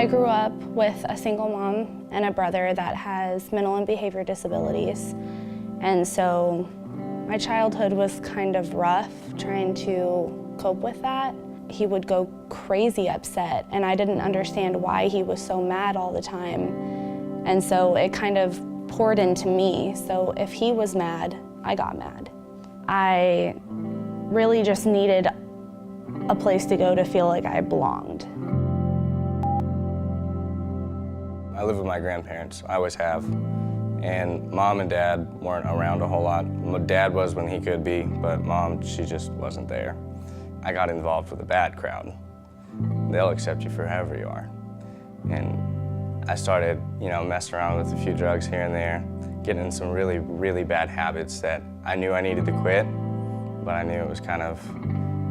I grew up with a single mom and a brother that has mental and behavior disabilities. And so my childhood was kind of rough trying to cope with that. He would go crazy upset, and I didn't understand why he was so mad all the time. And so it kind of poured into me. So if he was mad, I got mad. I really just needed a place to go to feel like I belonged. I live with my grandparents, I always have. And Mom and Dad weren't around a whole lot. Dad was when he could be, but Mom, she just wasn't there. I got involved with a bad crowd. They'll accept you for however you are. And I started, messing around with a few drugs here and there, getting in some really, really bad habits that I knew I needed to quit, but I knew it was kind of,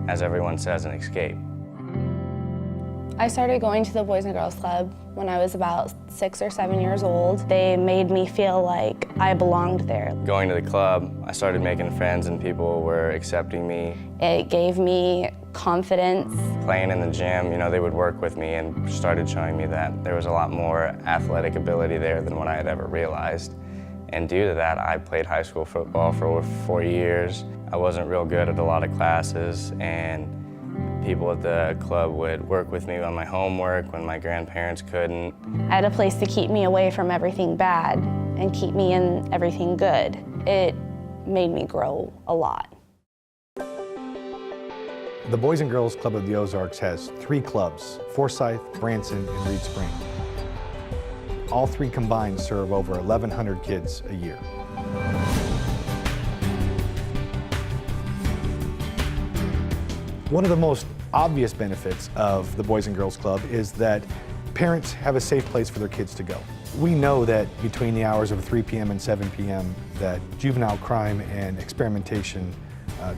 as everyone says, an escape. I started going to the Boys and Girls Club when I was about 6 or 7 years old. They made me feel like I belonged there. Going to the club, I started making friends and people were accepting me. It gave me confidence. Playing in the gym, they would work with me and started showing me that there was a lot more athletic ability there than what I had ever realized. And due to that, I played high school football for over 4 years. I wasn't real good at a lot of classes, and people at the club would work with me on my homework when my grandparents couldn't. I had a place to keep me away from everything bad and keep me in everything good. It made me grow a lot. The Boys and Girls Club of the Ozarks has 3 clubs: Forsyth, Branson, and Reed Spring. All 3 combined serve over 1,100 kids a year. One of the most obvious benefits of the Boys and Girls Club is that parents have a safe place for their kids to go. We know that between the hours of 3 p.m. and 7 p.m. that juvenile crime and experimentation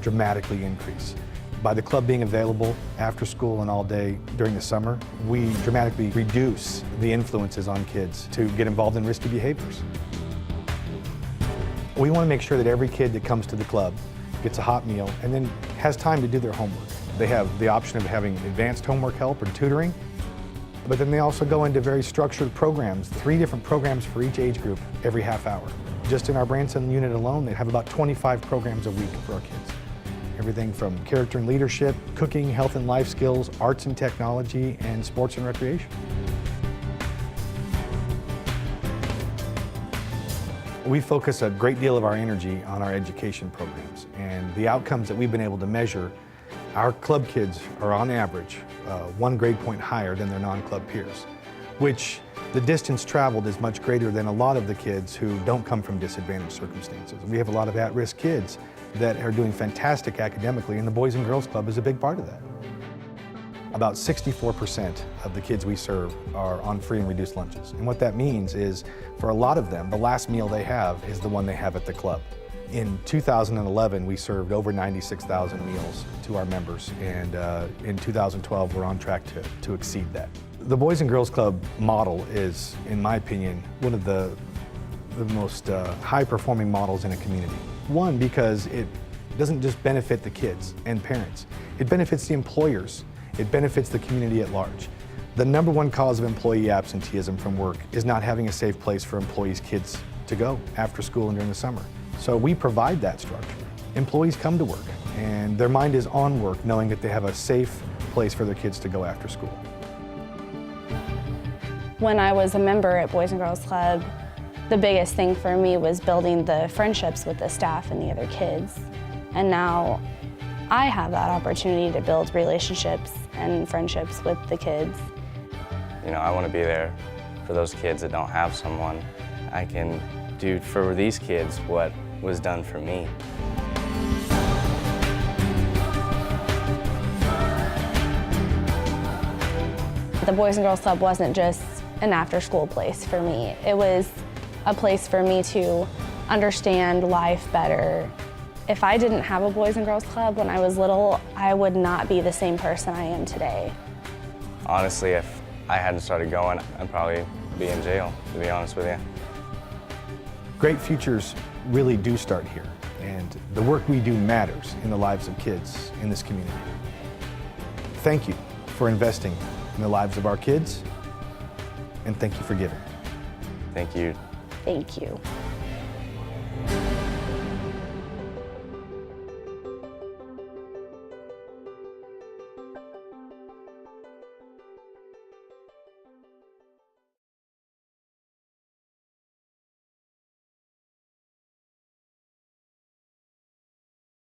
dramatically increase. By the club being available after school and all day during the summer, we dramatically reduce the influences on kids to get involved in risky behaviors. We want to make sure that every kid that comes to the club gets a hot meal and then has time to do their homework. They have the option of having advanced homework help or tutoring, but then they also go into very structured programs, 3 different programs for each age group every half hour. Just in our Branson unit alone, they have about 25 programs a week for our kids. Everything from character and leadership, cooking, health and life skills, arts and technology, and sports and recreation. We focus a great deal of our energy on our education programs, and the outcomes that we've been able to measure, our club kids are on average 1 grade point higher than their non-club peers, which the distance traveled is much greater than a lot of the kids who don't come from disadvantaged circumstances. We have a lot of at-risk kids that are doing fantastic academically, and the Boys and Girls Club is a big part of that. About 64% of the kids we serve are on free and reduced lunches. And what that means is, for a lot of them, the last meal they have is the one they have at the club. In 2011, we served over 96,000 meals to our members, and in 2012, we're on track to exceed that. The Boys and Girls Club model is, in my opinion, one of the most high-performing models in a community. One, because it doesn't just benefit the kids and parents, it benefits the employers, it benefits the community at large. The #1 cause of employee absenteeism from work is not having a safe place for employees' kids to go after school and during the summer. So we provide that structure. Employees come to work and their mind is on work, knowing that they have a safe place for their kids to go after school. When I was a member at Boys and Girls Club, the biggest thing for me was building the friendships with the staff and the other kids. And now I have that opportunity to build relationships and friendships with the kids. I want to be there for those kids that don't have someone. I can do for these kids what was done for me. The Boys and Girls Club wasn't just an after-school place for me. It was a place for me to understand life better. If I didn't have a Boys and Girls Club when I was little, I would not be the same person I am today. Honestly, if I hadn't started going, I'd probably be in jail, to be honest with you. Great futures really do start here, and the work we do matters in the lives of kids in this community. Thank you for investing in the lives of our kids and thank you for giving. Thank you. Thank you.